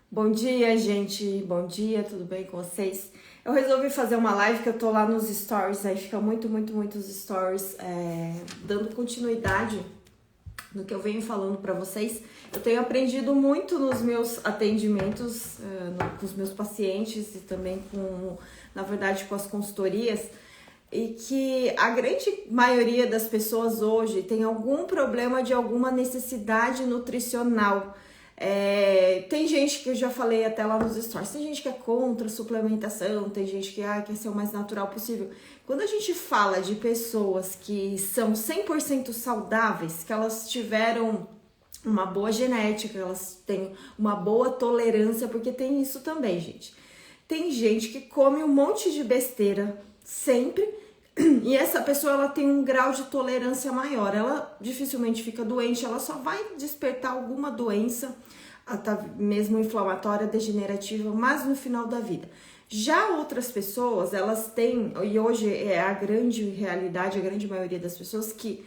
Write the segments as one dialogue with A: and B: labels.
A: Bom dia, gente. Bom dia, tudo bem com vocês? Eu resolvi fazer uma live que eu tô lá nos stories, aí fica muitos stories, dando continuidade no que eu venho falando pra vocês. Eu tenho aprendido muito nos meus atendimentos, com os meus pacientes e também na verdade, com as consultorias, e que a grande maioria das pessoas hoje tem algum problema de alguma necessidade nutricional. Tem gente que eu já falei até lá nos stories, tem gente que é contra suplementação, tem gente que quer ser o mais natural possível. Quando a gente fala de pessoas que são 100% saudáveis, que elas tiveram uma boa genética, elas têm uma boa tolerância, porque tem isso também, gente. Tem gente que come um monte de besteira sempre, e essa pessoa ela tem um grau de tolerância maior, ela dificilmente fica doente, ela só vai despertar alguma doença, mesmo inflamatória, degenerativa, mas no final da vida. Já outras pessoas, elas têm, e hoje é a grande realidade, a grande maioria das pessoas, que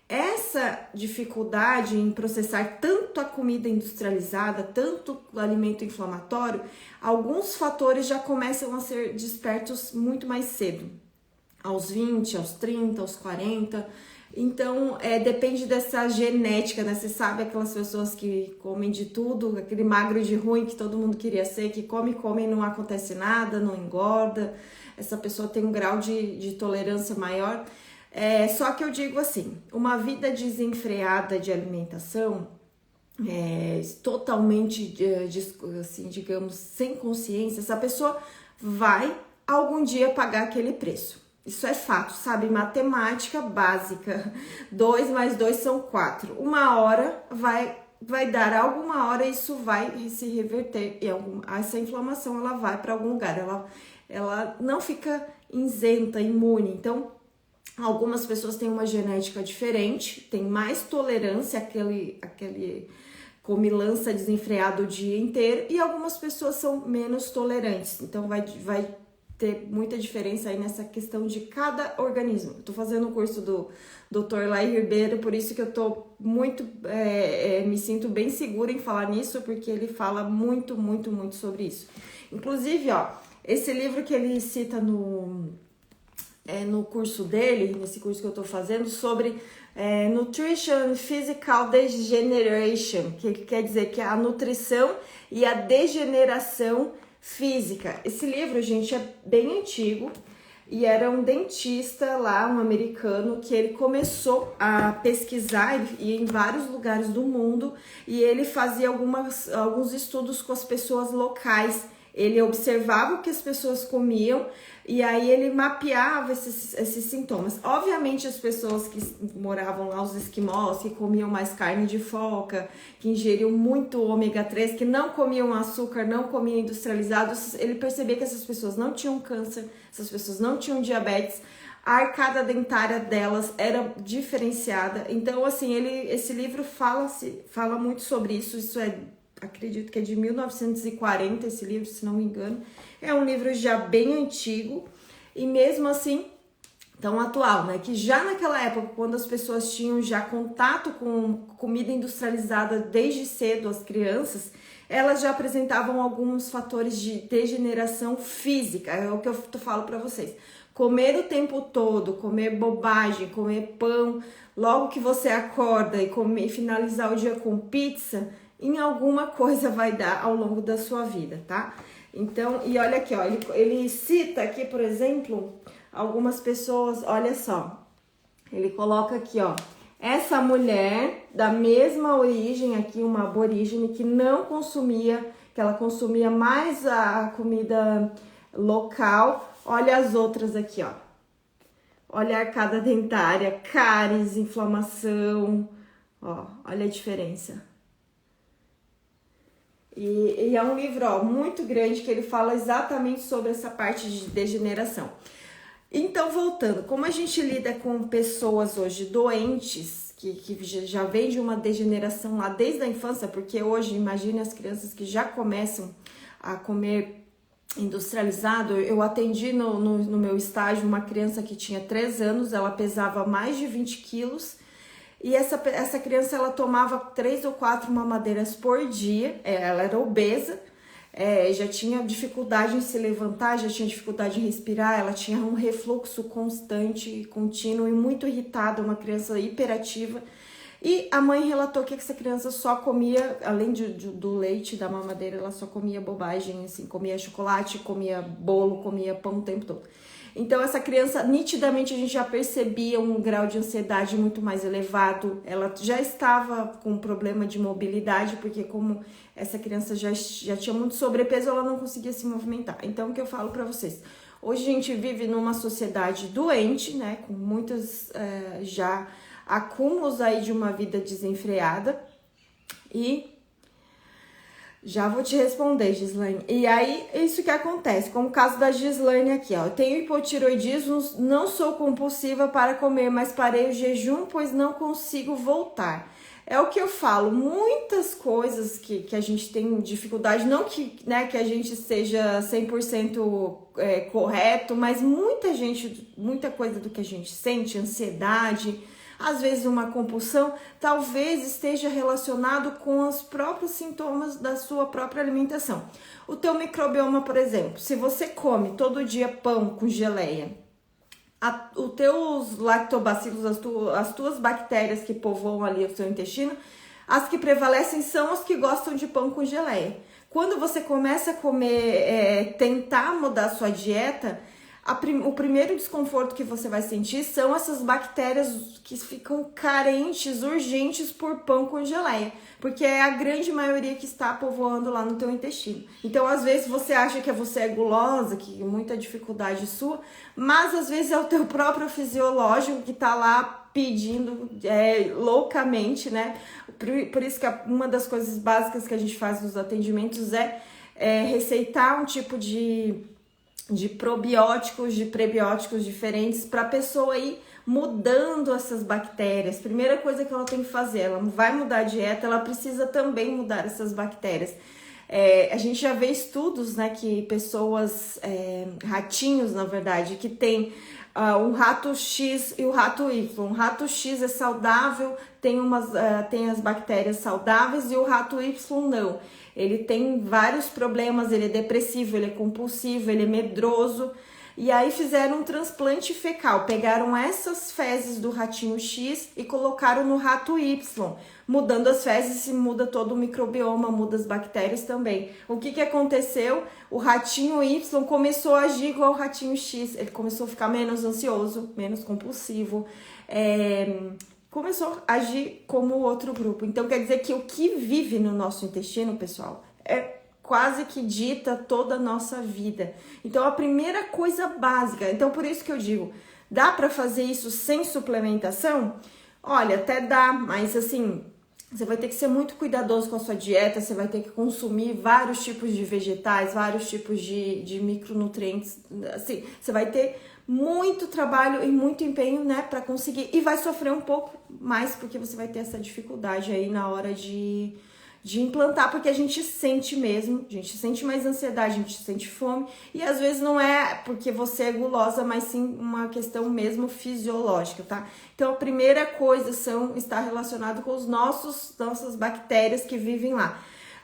A: essa dificuldade em processar tanto a comida industrializada, tanto o alimento inflamatório, alguns fatores já começam a ser despertos muito mais cedo, aos 20, aos 30, aos 40. Então, depende dessa genética, né? Você sabe aquelas pessoas que comem de tudo, aquele magro de ruim que todo mundo queria ser, que come e não acontece nada, não engorda. Essa pessoa tem um grau de tolerância maior. Só que eu digo assim, uma vida desenfreada de alimentação, totalmente, assim, digamos, sem consciência, essa pessoa vai algum dia pagar aquele preço. Isso é fato, sabe? Matemática básica. 2 mais 2 são 4. Uma hora vai dar alguma hora, isso vai se reverter. Essa inflamação ela vai para algum lugar. Ela não fica isenta, imune. Então, algumas pessoas têm uma genética diferente, tem mais tolerância àquele comilança desenfreado o dia inteiro, e algumas pessoas são menos tolerantes. Então, vai ter muita diferença aí nessa questão de cada organismo. Eu tô fazendo o curso do Dr. Lai Ribeiro, por isso que eu tô muito, me sinto bem segura em falar nisso, porque ele fala muito sobre isso. Inclusive, esse livro que ele cita no curso dele, nesse curso que eu tô fazendo, sobre Nutrition Physical Degeneration, que quer dizer que é a nutrição e a degeneração física. Esse livro, gente, é bem antigo e era um dentista lá, um americano, que ele começou a pesquisar, ele ia em vários lugares do mundo e ele fazia alguns estudos com as pessoas locais. Ele observava o que as pessoas comiam e aí ele mapeava esses sintomas. Obviamente, as pessoas que moravam lá, os esquimós, que comiam mais carne de foca, que ingeriam muito ômega 3, que não comiam açúcar, não comiam industrializado, ele percebia que essas pessoas não tinham câncer, essas pessoas não tinham diabetes, a arcada dentária delas era diferenciada. Então, assim, esse livro fala muito sobre isso. Acredito que é de 1940 esse livro, se não me engano. É um livro já bem antigo e mesmo assim tão atual, né? Que já naquela época, quando as pessoas tinham já contato com comida industrializada desde cedo, as crianças, elas já apresentavam alguns fatores de degeneração física. É o que eu falo para vocês. Comer o tempo todo, comer bobagem, comer pão, logo que você acorda e finalizar o dia com pizza, em alguma coisa vai dar ao longo da sua vida, tá? Então, e olha aqui, ele cita aqui, por exemplo, algumas pessoas, olha só, ele coloca aqui, essa mulher da mesma origem aqui, uma aborígene que não consumia, que ela consumia mais a comida local, olha as outras aqui, olha a arcada dentária, cáries, inflamação, olha a diferença. E é um livro muito grande que ele fala exatamente sobre essa parte de degeneração. Então, voltando, como a gente lida com pessoas hoje doentes, que já vem de uma degeneração lá desde a infância, porque hoje, imagine as crianças que já começam a comer industrializado. Eu atendi no meu estágio uma criança que tinha 3 anos, ela pesava mais de 20 quilos, e essa criança, ela tomava 3 ou 4 mamadeiras por dia, ela era obesa, já tinha dificuldade em se levantar, já tinha dificuldade em respirar, ela tinha um refluxo constante, contínuo e muito irritada, uma criança hiperativa. E a mãe relatou que essa criança só comia, além do leite, da mamadeira, ela só comia bobagem, assim, comia chocolate, comia bolo, comia pão o tempo todo. Então essa criança, nitidamente a gente já percebia um grau de ansiedade muito mais elevado, ela já estava com problema de mobilidade, porque como essa criança já tinha muito sobrepeso, ela não conseguia se movimentar. Então o que eu falo pra vocês? Hoje a gente vive numa sociedade doente, né, com muitas já acúmulos aí de uma vida desenfreada. E já vou te responder, Gislaine. E aí, isso que acontece, como o caso da Gislaine aqui, ó. Eu tenho hipotiroidismo, não sou compulsiva para comer, mas parei o jejum, pois não consigo voltar. É o que eu falo, muitas coisas que a gente tem dificuldade, não que, né, que a gente seja 100% correto, mas muita coisa do que a gente sente, ansiedade, às vezes uma compulsão, talvez esteja relacionado com os próprios sintomas da sua própria alimentação. O teu microbioma, por exemplo, se você come todo dia pão com geleia, os teus lactobacilos, as tuas bactérias que povoam ali o seu intestino, as que prevalecem são as que gostam de pão com geleia. Quando você começa a comer, tentar mudar a sua dieta, o primeiro desconforto que você vai sentir são essas bactérias que ficam carentes, urgentes por pão com geleia, porque é a grande maioria que está povoando lá no teu intestino. Então, às vezes você acha que você é gulosa, que é muita dificuldade sua, mas às vezes é o teu próprio fisiológico que está lá pedindo loucamente, né? Por isso que uma das coisas básicas que a gente faz nos atendimentos é receitar um tipo de probióticos, de prebióticos diferentes para a pessoa ir mudando essas bactérias. Primeira coisa que ela tem que fazer, ela vai mudar a dieta, ela precisa também mudar essas bactérias. A gente já vê estudos, né, que pessoas, ratinhos na verdade, que tem um rato X e o rato Y. O rato X é saudável, tem as bactérias saudáveis e o rato Y não. Ele tem vários problemas, ele é depressivo, ele é compulsivo, ele é medroso. E aí fizeram um transplante fecal, pegaram essas fezes do ratinho X e colocaram no rato Y. Mudando as fezes, se muda todo o microbioma, muda as bactérias também. O que aconteceu? O ratinho Y começou a agir igual ao ratinho X, ele começou a ficar menos ansioso, menos compulsivo, começou a agir como o outro grupo. Então, quer dizer que o que vive no nosso intestino, pessoal, quase que dita toda a nossa vida. Então, a primeira coisa básica, então por isso que eu digo, dá para fazer isso sem suplementação? Olha, até dá, mas assim, você vai ter que ser muito cuidadoso com a sua dieta, você vai ter que consumir vários tipos de vegetais, vários tipos de micronutrientes, assim, você vai ter muito trabalho e muito empenho, né, para conseguir, e vai sofrer um pouco mais, porque você vai ter essa dificuldade aí na hora de implantar, porque a gente sente mesmo, a gente sente mais ansiedade, a gente sente fome, e às vezes não é porque você é gulosa, mas sim uma questão mesmo fisiológica, tá? Então a primeira coisa está relacionado com nossas bactérias que vivem lá.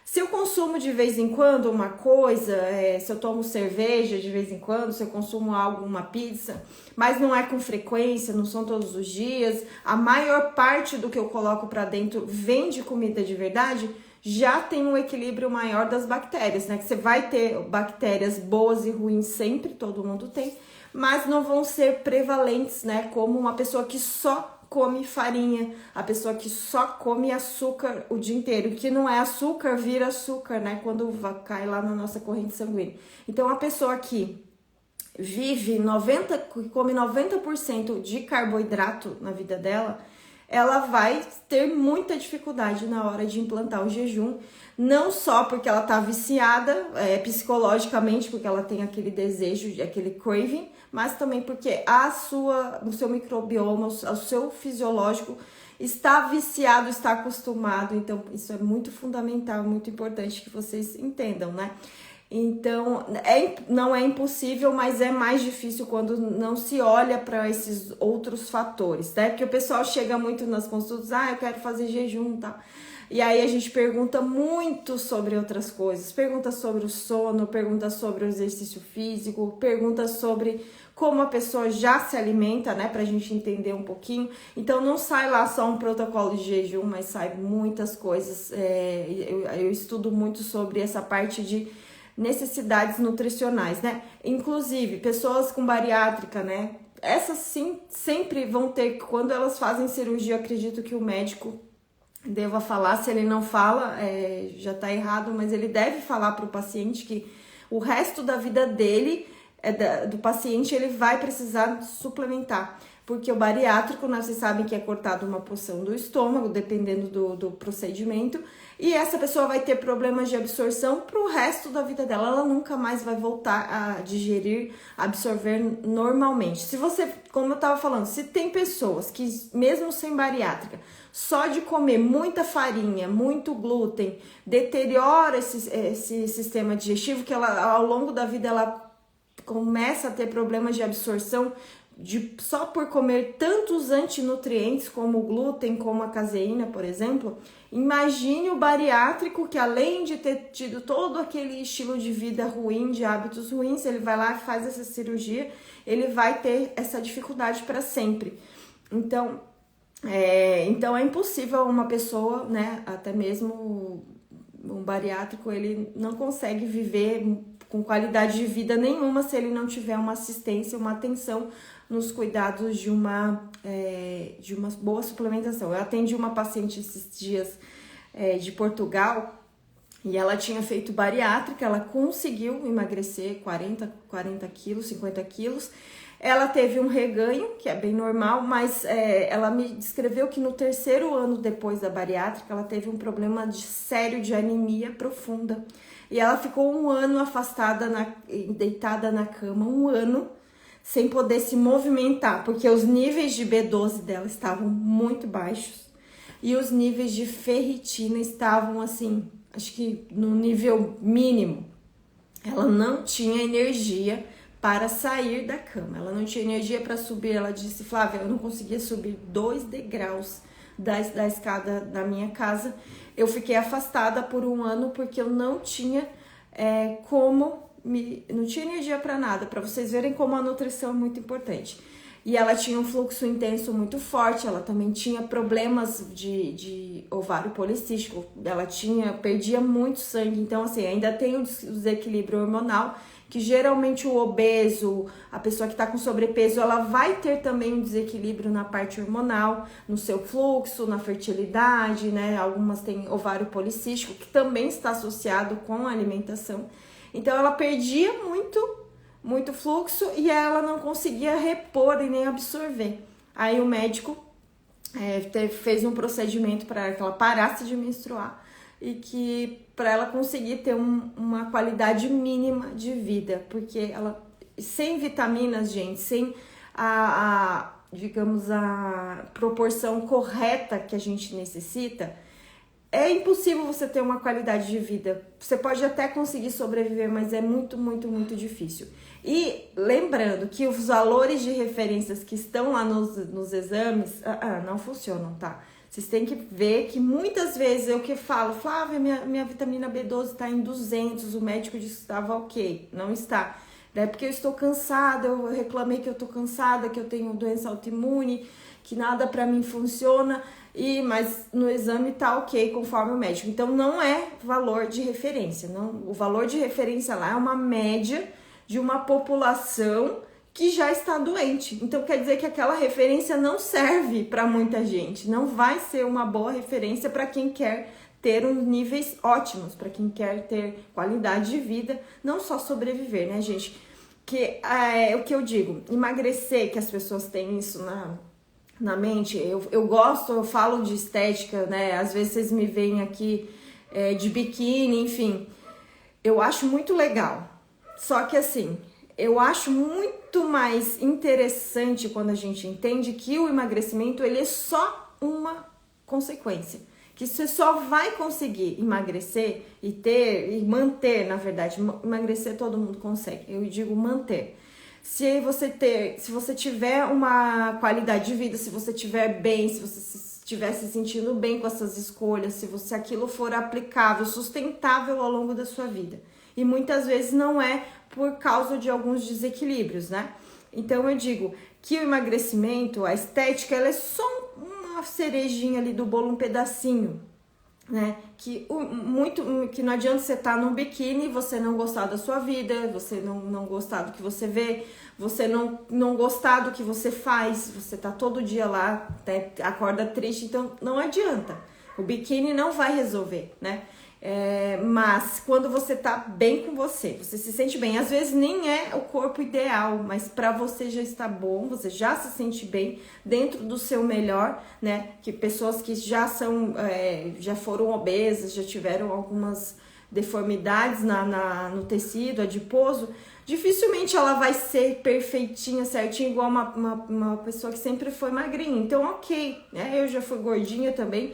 A: Se eu consumo de vez em quando uma coisa, se eu tomo cerveja de vez em quando, se eu consumo uma pizza, mas não é com frequência, não são todos os dias, a maior parte do que eu coloco para dentro vem de comida de verdade, já tem um equilíbrio maior das bactérias, né? Que você vai ter bactérias boas e ruins sempre, todo mundo tem, mas não vão ser prevalentes, né? Como uma pessoa que só come farinha, a pessoa que só come açúcar o dia inteiro, que não é açúcar, vira açúcar, né, quando cai lá na nossa corrente sanguínea. Então, a pessoa que come 90% de carboidrato na vida dela, ela vai ter muita dificuldade na hora de implantar o jejum, não só porque ela tá viciada psicologicamente, porque ela tem aquele desejo, aquele craving, mas também porque o seu microbioma, o seu fisiológico está viciado, está acostumado. Então, isso é muito fundamental, muito importante que vocês entendam, né? Então, não é impossível, mas é mais difícil quando não se olha para esses outros fatores, né? Porque o pessoal chega muito nas consultas, eu quero fazer jejum e tal. E aí a gente pergunta muito sobre outras coisas, pergunta sobre o sono, pergunta sobre o exercício físico, pergunta sobre como a pessoa já se alimenta, né, pra gente entender um pouquinho. Então não sai lá só um protocolo de jejum, mas sai muitas coisas. Eu estudo muito sobre essa parte de necessidades nutricionais, né? Inclusive, pessoas com bariátrica, né? Essas sim sempre vão ter, quando elas fazem cirurgia, eu acredito que o médico deva falar, se ele não fala, já tá errado, mas ele deve falar para o paciente que o resto da vida dele, do paciente, ele vai precisar suplementar. Porque o bariátrico, né, vocês sabem que é cortado uma porção do estômago, dependendo do procedimento, e essa pessoa vai ter problemas de absorção para o resto da vida dela. Ela nunca mais vai voltar a digerir, absorver normalmente. Se você, como eu estava falando, se tem pessoas que, mesmo sem bariátrica, só de comer muita farinha, muito glúten, deteriora esse sistema digestivo, que ela, ao longo da vida ela começa a ter problemas de absorção, só por comer tantos antinutrientes como o glúten, como a caseína, por exemplo. Imagine o bariátrico, que além de ter tido todo aquele estilo de vida ruim, de hábitos ruins, ele vai lá e faz essa cirurgia, ele vai ter essa dificuldade para sempre. Então é impossível uma pessoa, né, até mesmo um bariátrico, ele não consegue viver com qualidade de vida nenhuma se ele não tiver uma assistência, uma atenção nos cuidados de uma boa suplementação. Eu atendi uma paciente esses dias de Portugal e ela tinha feito bariátrica, ela conseguiu emagrecer 40 quilos, 50 quilos. Ela teve um reganho, que é bem normal, mas ela me descreveu que no 3º ano depois da bariátrica, ela teve um problema sério de anemia profunda. E ela ficou 1 ano afastada, deitada na cama, 1 ano, sem poder se movimentar, porque os níveis de B12 dela estavam muito baixos e os níveis de ferritina estavam assim, acho que no nível mínimo. Ela não tinha energia para sair da cama, ela não tinha energia para subir. Ela disse: Flávia, eu não conseguia subir 2 degraus da escada da minha casa. Eu fiquei afastada por 1 ano porque eu não tinha não tinha energia para nada, para vocês verem como a nutrição é muito importante. E ela tinha um fluxo intenso muito forte, ela também tinha problemas de ovário policístico, ela perdia muito sangue. Então, assim, ainda tem o desequilíbrio hormonal, que geralmente o obeso, a pessoa que está com sobrepeso, ela vai ter também um desequilíbrio na parte hormonal, no seu fluxo, na fertilidade, né? Algumas têm ovário policístico, que também está associado com a alimentação. Então, ela perdia muito fluxo e ela não conseguia repor e nem absorver. Aí o médico fez um procedimento para que ela parasse de menstruar e que para ela conseguir ter uma qualidade mínima de vida, porque ela, sem vitaminas, gente, sem digamos, a proporção correta que a gente necessita, é impossível você ter uma qualidade de vida. Você pode até conseguir sobreviver, mas é muito difícil. E lembrando que os valores de referências que estão lá nos exames não funcionam, tá? Vocês têm que ver que muitas vezes eu que falo: Flávia, minha vitamina B12 está em 200, o médico disse que estava ok, não está. É porque eu estou cansada, eu reclamei que eu estou cansada, que eu tenho doença autoimune, que nada para mim funciona, mas no exame tá ok, conforme o médico. Então não é valor de referência, o valor de referência lá é uma média de uma população que já está doente. Então quer dizer que aquela referência não serve para muita gente, não vai ser uma boa referência para quem quer ter uns níveis ótimos, para quem quer ter qualidade de vida, não só sobreviver, né, gente? Que é o que eu digo, emagrecer, que as pessoas têm isso na mente. Eu falo de estética, né? Às vezes vocês me veem aqui de biquíni, enfim. Eu acho muito legal. Só que assim, eu acho muito mais interessante quando a gente entende que o emagrecimento, ele é só uma consequência. Que você só vai conseguir emagrecer e manter, na verdade, emagrecer todo mundo consegue, eu digo manter. Se você tiver uma qualidade de vida, se você estiver bem, se você estiver se sentindo bem com essas escolhas, se aquilo for aplicável, sustentável ao longo da sua vida. E muitas vezes não é por causa de alguns desequilíbrios, né? Então eu digo que o emagrecimento, a estética, ela é só uma cerejinha ali do bolo, um pedacinho, né? Que não adianta você estar num biquíni e você não gostar da sua vida, você não gostar do que você vê, você não gostar do que você faz, você tá todo dia lá, até acorda triste, então não adianta. O biquíni não vai resolver, né? Mas quando você tá bem com você se sente bem, às vezes nem é o corpo ideal, mas para você já está bom, você já se sente bem dentro do seu melhor, né? Que pessoas que já foram obesas, já tiveram algumas deformidades no tecido adiposo, dificilmente ela vai ser perfeitinha, certinha, igual uma pessoa que sempre foi magrinha. Então, ok, né? Eu já fui gordinha também.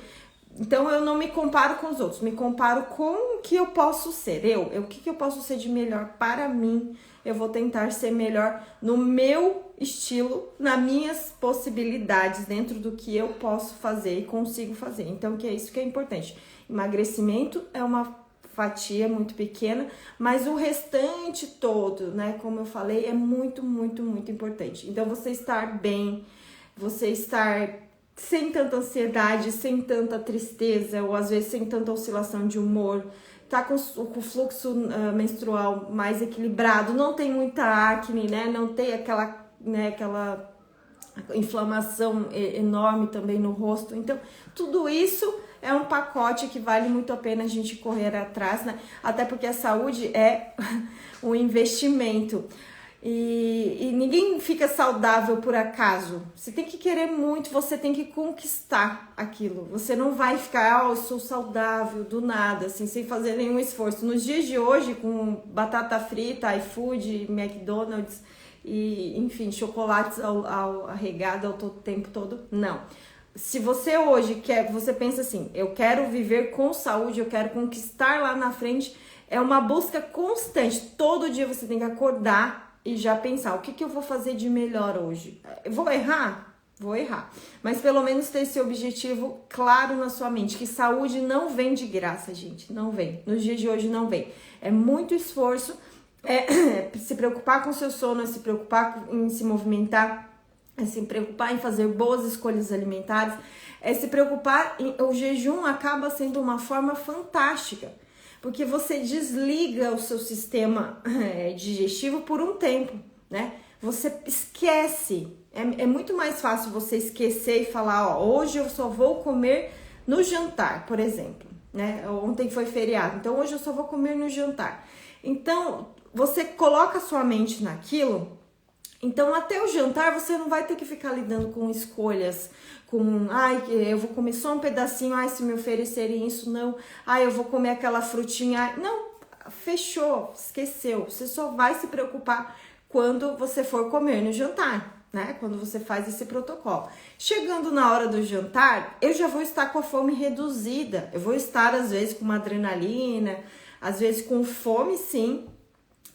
A: Então, eu não me comparo com os outros, me comparo com o que eu posso ser. O que eu posso ser de melhor para mim? Eu vou tentar ser melhor no meu estilo, nas minhas possibilidades, dentro do que eu posso fazer e consigo fazer. Então, que é isso que é importante. Emagrecimento é uma fatia muito pequena, mas o restante todo, né? Como eu falei, é muito, muito, muito importante. Então, você estar bem, você estar sem tanta ansiedade, sem tanta tristeza, ou às vezes sem tanta oscilação de humor, tá com o fluxo menstrual mais equilibrado, não tem muita acne, né? Não tem aquela inflamação enorme também no rosto. Então, tudo isso é um pacote que vale muito a pena a gente correr atrás, né? Até porque a saúde é um investimento. E ninguém fica saudável por acaso. Você tem que querer muito, você tem que conquistar aquilo. Você não vai ficar, eu sou saudável do nada, assim, sem fazer nenhum esforço. Nos dias de hoje, com batata frita, iFood, McDonald's e, enfim, chocolates arregado ao tempo todo, não. Se você hoje você pensa assim, eu quero viver com saúde, eu quero conquistar lá na frente, é uma busca constante. Todo dia você tem que acordar e já pensar, o que eu vou fazer de melhor hoje? Vou errar? Vou errar. Mas pelo menos ter esse objetivo claro na sua mente, que saúde não vem de graça, gente, não vem. Nos dias de hoje não vem. É muito esforço, se preocupar com o seu sono, é se preocupar em se movimentar, é se preocupar em fazer boas escolhas alimentares, é se preocupar o jejum acaba sendo uma forma fantástica. Porque você desliga o seu sistema digestivo por um tempo, né? Você esquece. É muito mais fácil você esquecer e falar, hoje eu só vou comer no jantar, por exemplo, né? Ontem foi feriado, então hoje eu só vou comer no jantar. Então, você coloca a sua mente naquilo. Então, até o jantar, você não vai ter que ficar lidando com escolhas, eu vou comer só um pedacinho, se me oferecerem isso, não, eu vou comer aquela frutinha, não, fechou, esqueceu, você só vai se preocupar quando você for comer no jantar, né, quando você faz esse protocolo. Chegando na hora do jantar, eu já vou estar com a fome reduzida, eu vou estar às vezes com uma adrenalina, às vezes com fome sim,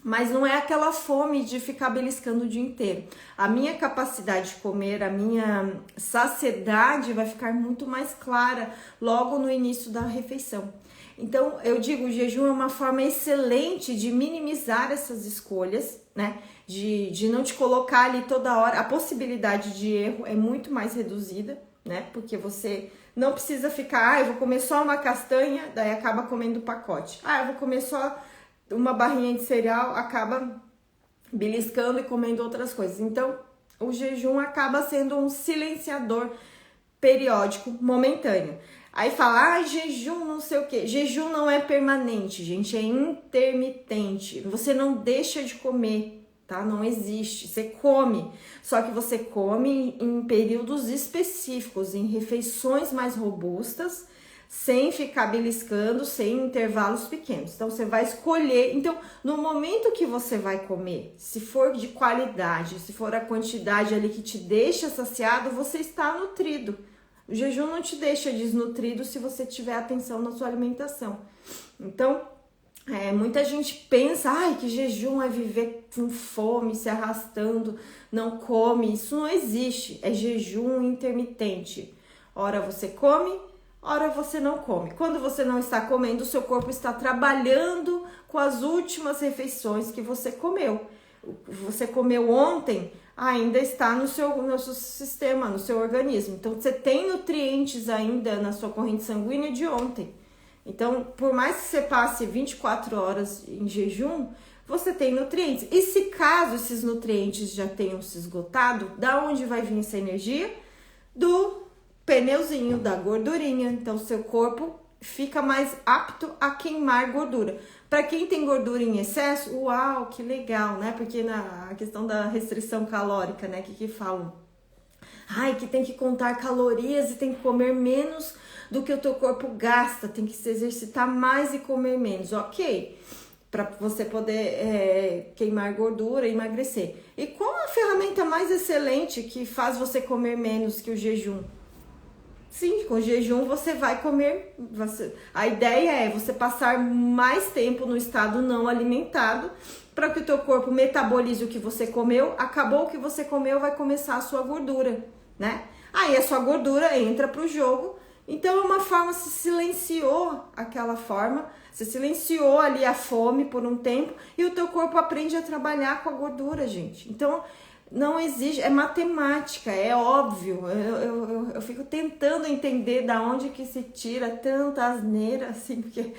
A: mas não é aquela fome de ficar beliscando o dia inteiro. A minha capacidade de comer, a minha saciedade vai ficar muito mais clara logo no início da refeição. Então, eu digo, o jejum é uma forma excelente de minimizar essas escolhas, né? De não te colocar ali toda hora. A possibilidade de erro é muito mais reduzida, né? Porque você não precisa ficar, eu vou comer só uma castanha, daí acaba comendo o pacote. Eu vou comer só uma barrinha de cereal, acaba beliscando e comendo outras coisas. Então, o jejum acaba sendo um silenciador periódico, momentâneo. Aí fala, jejum não sei o que. Jejum não é permanente, gente, é intermitente. Você não deixa de comer, tá? Não existe. Você come, só que você come em períodos específicos, em refeições mais robustas, sem ficar beliscando, sem intervalos pequenos. Então, você vai escolher. Então, no momento que você vai comer, se for de qualidade, se for a quantidade ali que te deixa saciado, você está nutrido. O jejum não te deixa desnutrido se você tiver atenção na sua alimentação. Então, muita gente pensa, que jejum é viver com fome, se arrastando, não come. Isso não existe, é jejum intermitente. Ora você come, ora você não come. Quando você não está comendo, o seu corpo está trabalhando com as últimas refeições que você comeu. Você comeu ontem, ainda está no seu sistema, no seu organismo. Então, você tem nutrientes ainda na sua corrente sanguínea de ontem. Então, por mais que você passe 24 horas em jejum, você tem nutrientes. E se caso esses nutrientes já tenham se esgotado, da onde vai vir essa energia? Do pneuzinho, da gordurinha. Então, seu corpo fica mais apto a queimar gordura. Para quem tem gordura em excesso, uau, que legal, né? Porque na questão da restrição calórica, né? Que falam? Ai, que tem que contar calorias e tem que comer menos do que o teu corpo gasta. Tem que se exercitar mais e comer menos. Ok, para você poder queimar gordura e emagrecer. E qual a ferramenta mais excelente que faz você comer menos que o jejum? Sim, com jejum você vai comer. A ideia é você passar mais tempo no estado não alimentado para que o teu corpo metabolize o que você comeu. Acabou o que você comeu, vai começar a sua gordura, né? Aí a sua gordura entra para o jogo. Então é uma forma, se silenciou aquela forma, você silenciou ali a fome por um tempo e o teu corpo aprende a trabalhar com a gordura, gente. Então não exige, é matemática, é óbvio. Eu fico tentando entender da onde que se tira tanta asneira, assim, porque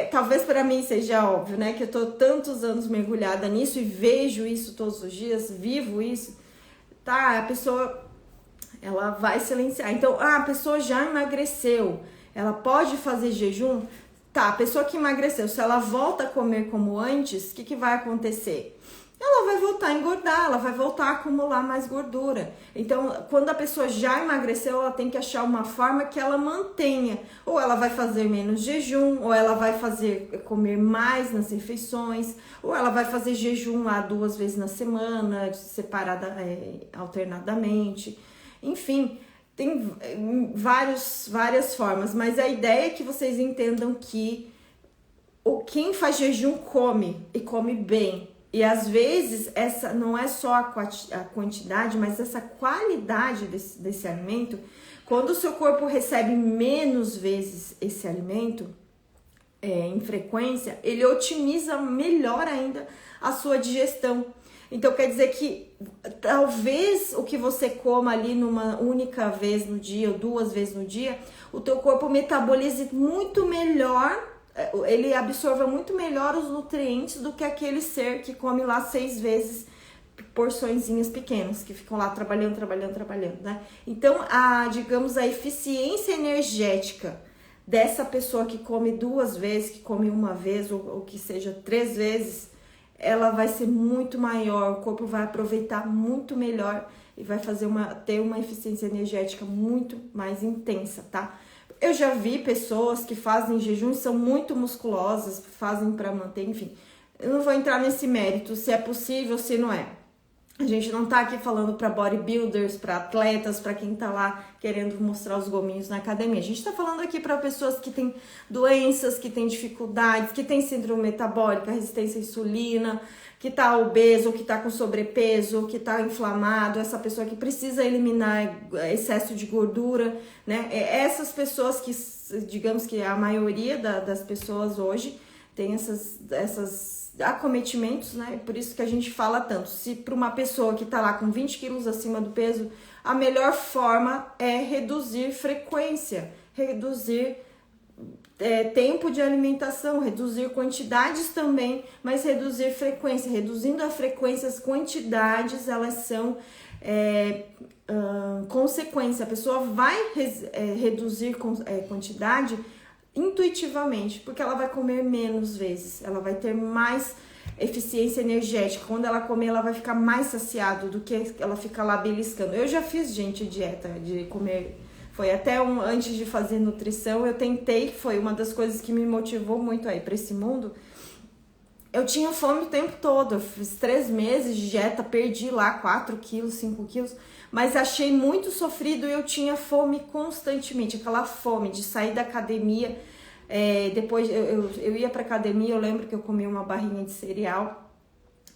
A: talvez para mim seja óbvio, né? Que eu tô tantos anos mergulhada nisso e vejo isso todos os dias, vivo isso, tá? A pessoa, ela vai silenciar. Então, a pessoa já emagreceu, ela pode fazer jejum? Tá, a pessoa que emagreceu, se ela volta a comer como antes, o que vai acontecer? Ela vai voltar a engordar, ela vai voltar a acumular mais gordura. Então, quando a pessoa já emagreceu, ela tem que achar uma forma que ela mantenha. Ou ela vai fazer menos jejum, ou ela vai comer mais nas refeições, ou ela vai fazer jejum lá 2 vezes na semana, separada, alternadamente. Enfim, tem várias formas, mas a ideia é que vocês entendam que quem faz jejum come e come bem. E às vezes essa não é só a quantidade, mas essa qualidade desse alimento. Quando o seu corpo recebe menos vezes esse alimento, em frequência, ele otimiza melhor ainda a sua digestão. Então quer dizer que talvez o que você coma ali numa única vez no dia ou 2 vezes no dia, o teu corpo metabolize muito melhor, ele absorva muito melhor os nutrientes do que aquele ser que come lá 6 vezes porçõezinhas pequenas, que ficam lá trabalhando, né? Então, digamos, a eficiência energética dessa pessoa que come 2 vezes, que come 1 vez, ou que seja 3 vezes, ela vai ser muito maior, o corpo vai aproveitar muito melhor e vai ter uma eficiência energética muito mais intensa, tá? Eu já vi pessoas que fazem jejum e são muito musculosas, fazem para manter, enfim. Eu não vou entrar nesse mérito, se é possível, se não é. A gente não tá aqui falando para bodybuilders, para atletas, para quem tá lá querendo mostrar os gominhos na academia. A gente tá falando aqui para pessoas que têm doenças, que têm dificuldades, que têm síndrome metabólica, resistência à insulina, que tá obeso, que tá com sobrepeso, que tá inflamado, essa pessoa que precisa eliminar excesso de gordura, né? Essas pessoas que, digamos que a maioria das pessoas hoje tem essas acometimentos, né? Por isso que a gente fala tanto. Se para uma pessoa que tá lá com 20 quilos acima do peso, a melhor forma é reduzir frequência, reduzir tempo de alimentação, reduzir quantidades também, mas reduzir frequência. Reduzindo a frequência, as quantidades, elas são consequência. A pessoa vai reduzir quantidade intuitivamente, porque ela vai comer menos vezes, ela vai ter mais eficiência energética. Quando ela comer, ela vai ficar mais saciada do que ela ficar lá beliscando. Eu já fiz, gente, dieta de comer. Foi até antes de fazer nutrição, eu tentei, foi uma das coisas que me motivou muito aí para esse mundo. Eu tinha fome o tempo todo, eu fiz 3 meses de dieta, perdi lá 4 quilos, 5 quilos, mas achei muito sofrido e eu tinha fome constantemente, aquela fome de sair da academia. Depois eu ia pra academia, eu lembro que eu comia uma barrinha de cereal,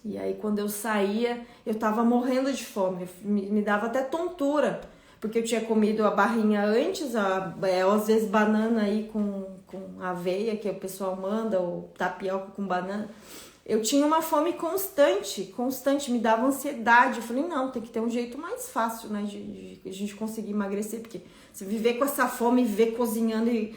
A: e aí quando eu saía, eu tava morrendo de fome, me dava até tontura, porque eu tinha comido a barrinha antes, às vezes banana aí com aveia, que o pessoal manda, ou tapioca com banana. Eu tinha uma fome constante, me dava ansiedade. Eu falei, não, tem que ter um jeito mais fácil, né, de a gente conseguir emagrecer, porque se viver com essa fome, viver cozinhando e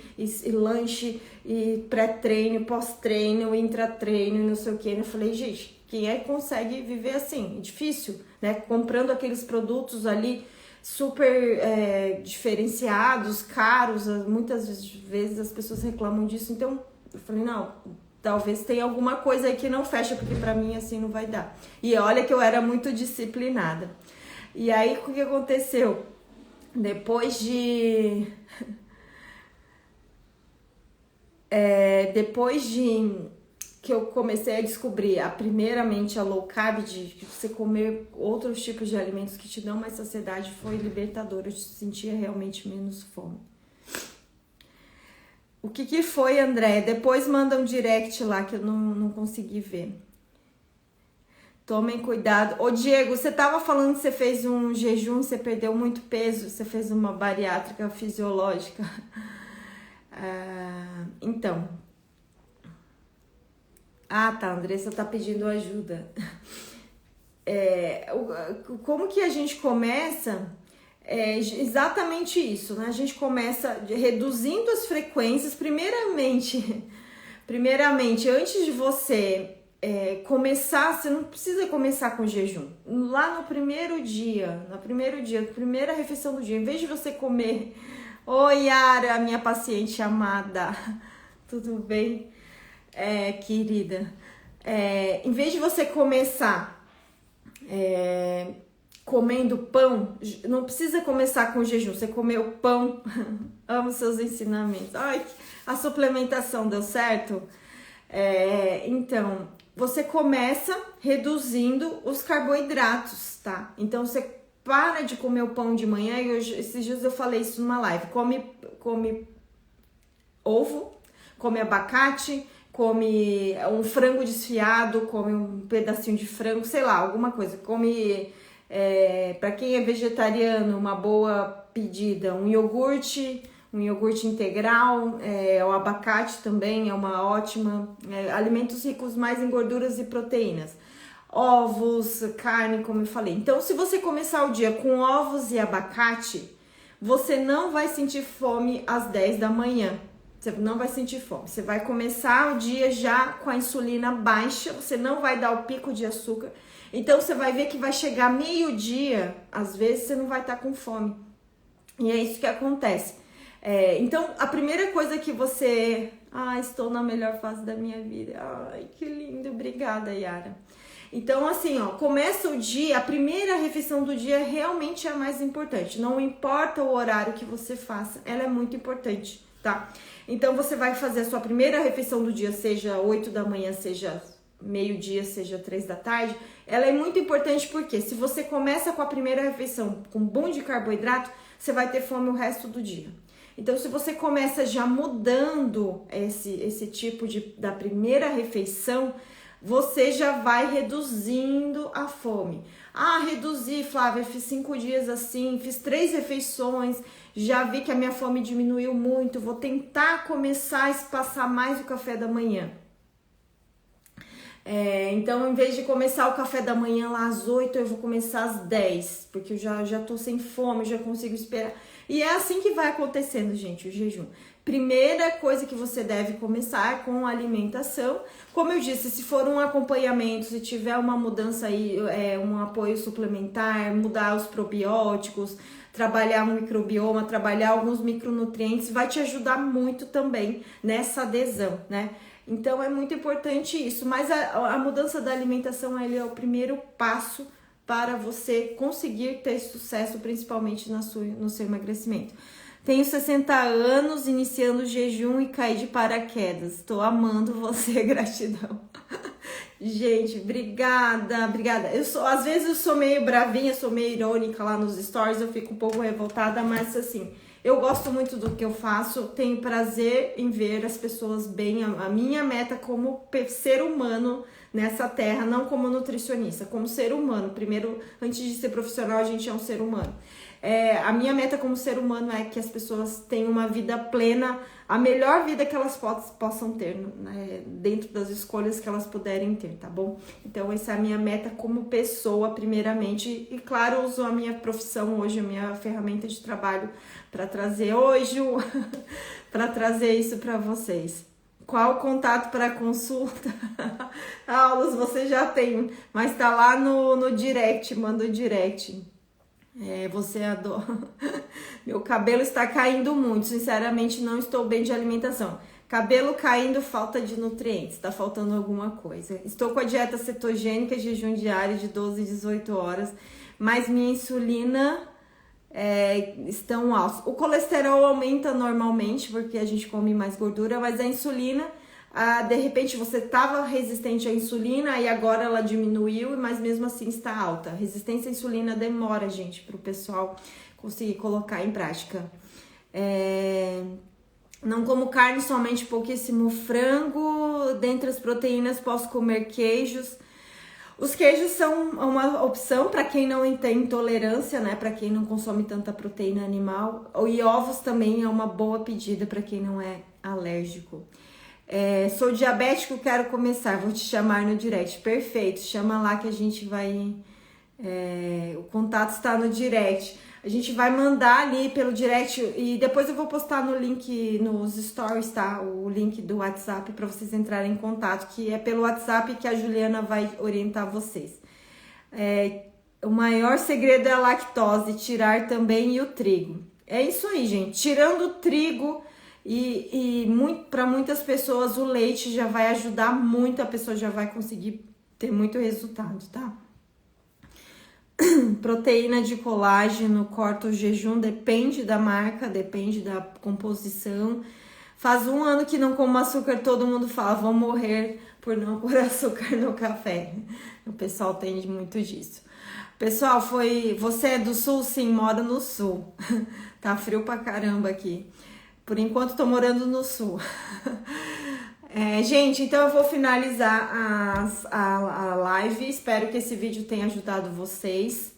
A: lanche, e pré-treino, pós-treino, intratreino, não sei o que, eu falei, gente, quem é que consegue viver assim? É difícil, né, comprando aqueles produtos ali super diferenciados, caros, muitas vezes as pessoas reclamam disso, então eu falei, não, talvez tenha alguma coisa aí que não fecha, porque pra mim assim não vai dar. E olha que eu era muito disciplinada. E aí, o que aconteceu? Depois de que eu comecei a descobrir, primeiramente a low carb, de você comer outros tipos de alimentos que te dão mais saciedade, foi libertador. Eu sentia realmente menos fome. O que foi, André? Depois manda um direct lá que eu não consegui ver. Tomem cuidado. Ô, Diego, você tava falando que você fez um jejum, você perdeu muito peso, você fez uma bariátrica fisiológica. Então. Tá, Andressa tá pedindo ajuda. Como que a gente começa? Exatamente isso, né? A gente começa reduzindo as frequências. Primeiramente, antes de você começar, você não precisa começar com jejum. Lá no primeiro dia, primeira refeição do dia, em vez de você comer... Oi, Yara, minha paciente amada, tudo bem? Querida, em vez de você começar comendo pão, não precisa começar com jejum, você comeu pão, amo seus ensinamentos. Ai, a suplementação deu certo? Então, você começa reduzindo os carboidratos, tá? Então, você para de comer o pão de manhã, e esses dias eu falei isso numa live, come ovo, come abacate, come um frango desfiado, come um pedacinho de frango, sei lá, alguma coisa, come... para quem é vegetariano, uma boa pedida, um iogurte integral, o abacate também é uma ótima, alimentos ricos mais em gorduras e proteínas, ovos, carne, como eu falei. Então, se você começar o dia com ovos e abacate, você não vai sentir fome às 10 da manhã. Você não vai sentir fome. Você vai começar o dia já com a insulina baixa, você não vai dar o pico de açúcar. Então, você vai ver que vai chegar meio-dia, às vezes você não vai estar com fome. E é isso que acontece. Então, a primeira coisa que você... estou na melhor fase da minha vida. Ai, que lindo. Obrigada, Yara. Então, assim, começa o dia, a primeira refeição do dia realmente é a mais importante. Não importa o horário que você faça, ela é muito importante, tá? Então, você vai fazer a sua primeira refeição do dia, seja 8 da manhã, seja meio-dia, seja 3 da tarde. Ela é muito importante porque se você começa com a primeira refeição com bom de carboidrato, você vai ter fome o resto do dia. Então, se você começa já mudando esse tipo da primeira refeição, você já vai reduzindo a fome. Reduzi, Flávia, fiz 5 dias assim, fiz 3 refeições, já vi que a minha fome diminuiu muito, vou tentar começar a espaçar mais o café da manhã. Então, em vez de começar o café da manhã lá às 8, eu vou começar às 10, porque eu já tô sem fome, já consigo esperar. E é assim que vai acontecendo, gente, o jejum. Primeira coisa que você deve começar com a alimentação. Como eu disse, se for um acompanhamento, se tiver uma mudança aí, um apoio suplementar, mudar os probióticos, trabalhar um microbioma, trabalhar alguns micronutrientes, vai te ajudar muito também nessa adesão, né? Então, é muito importante isso. Mas a mudança da alimentação, ele é o primeiro passo para você conseguir ter sucesso, principalmente no seu emagrecimento. Tenho 60 anos, iniciando o jejum e caí de paraquedas. Estou amando você, gratidão. Gente, obrigada. Às vezes eu sou meio bravinha, sou meio irônica lá nos stories, eu fico um pouco revoltada, mas assim, eu gosto muito do que eu faço, tenho prazer em ver as pessoas bem. A minha meta como ser humano nessa terra, não como nutricionista, como ser humano. Primeiro, antes de ser profissional, a gente é um ser humano. a minha meta como ser humano é que as pessoas tenham uma vida plena, a melhor vida que elas possam ter, né, dentro das escolhas que elas puderem ter, tá bom? Então essa é a minha meta como pessoa, primeiramente, e claro, uso a minha profissão hoje, a minha ferramenta de trabalho para trazer hoje, para trazer isso para vocês. Qual o contato para consulta? Aulas você já tem, mas tá lá no direct, manda o direct. Você adora. Meu cabelo está caindo muito, sinceramente não estou bem de alimentação. Cabelo caindo, falta de nutrientes, está faltando alguma coisa. Estou com a dieta cetogênica, jejum diário de 12 a 18 horas, mas minha insulina estão altos. O colesterol aumenta normalmente, porque a gente come mais gordura, mas a insulina, de repente você estava resistente à insulina e agora ela diminuiu, mas mesmo assim está alta. Resistência à insulina demora, gente, para o pessoal conseguir colocar em prática. Não como carne, somente pouquíssimo frango. Dentre as proteínas, posso comer queijos. Os queijos são uma opção para quem não tem intolerância, né? Para quem não consome tanta proteína animal. E ovos também é uma boa pedida para quem não é alérgico. Sou diabético, quero começar. Vou te chamar no direct. Perfeito, chama lá que a gente vai... o contato está no direct. A gente vai mandar ali pelo direct e depois eu vou postar no link, nos stories, tá? O link do WhatsApp para vocês entrarem em contato, que é pelo WhatsApp que a Juliana vai orientar vocês. O maior segredo é a lactose, tirar também e o trigo. É isso aí, gente. Tirando o trigo para muitas pessoas o leite já vai ajudar muito, a pessoa já vai conseguir ter muito resultado, tá? Proteína de colágeno, corta o jejum, depende da marca, depende da composição. Faz 1 ano que não como açúcar, todo mundo fala, vou morrer por não pôr açúcar no café. O pessoal tem muito disso. Pessoal, você é do sul? Sim, mora no sul. Tá frio pra caramba aqui. Por enquanto tô morando no sul. Gente, então eu vou finalizar a live. Espero que esse vídeo tenha ajudado vocês.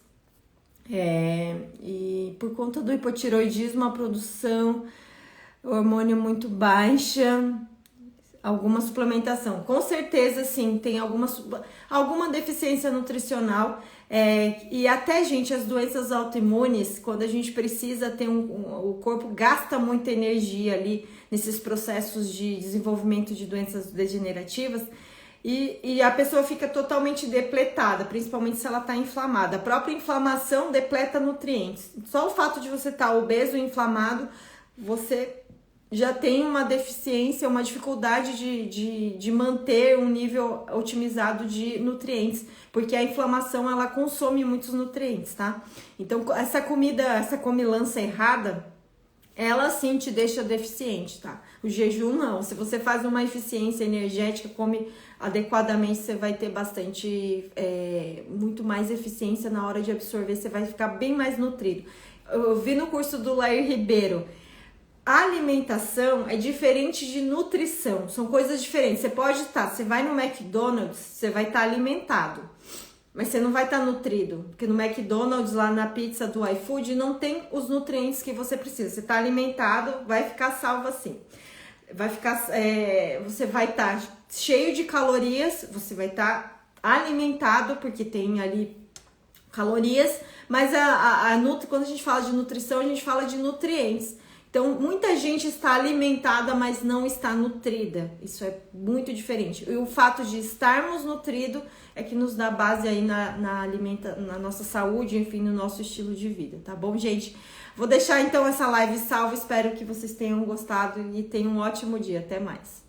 A: E por conta do hipotiroidismo, a produção hormônio muito baixa, alguma suplementação. Com certeza, sim, tem alguma deficiência nutricional. E até, gente, as doenças autoimunes, quando a gente precisa ter o corpo gasta muita energia ali nesses processos de desenvolvimento de doenças degenerativas e a pessoa fica totalmente depletada, principalmente se ela está inflamada. A própria inflamação depleta nutrientes. Só o fato de você estar obeso e inflamado, você já tem uma deficiência, uma dificuldade de manter um nível otimizado de nutrientes, porque a inflamação ela consome muitos nutrientes, tá? Então essa comilança errada, ela sim te deixa deficiente, tá? O jejum não. Se você faz uma eficiência energética, come adequadamente, você vai ter muito mais eficiência na hora de absorver, você vai ficar bem mais nutrido. Eu vi no curso do Lair Ribeiro, a alimentação é diferente de nutrição, são coisas diferentes. Você vai no McDonald's, você vai estar alimentado, mas você não vai estar nutrido, porque no McDonald's, lá na pizza do iFood, não tem os nutrientes que você precisa. Você está alimentado, vai ficar salvo assim. Você vai estar cheio de calorias, você vai estar alimentado, porque tem ali calorias, mas quando a gente fala de nutrição, a gente fala de nutrientes. Então, muita gente está alimentada, mas não está nutrida. Isso é muito diferente. E o fato de estarmos nutridos é que nos dá base aí na nossa saúde, enfim, no nosso estilo de vida, tá bom, gente? Vou deixar então essa live salva. Espero que vocês tenham gostado e tenham um ótimo dia. Até mais.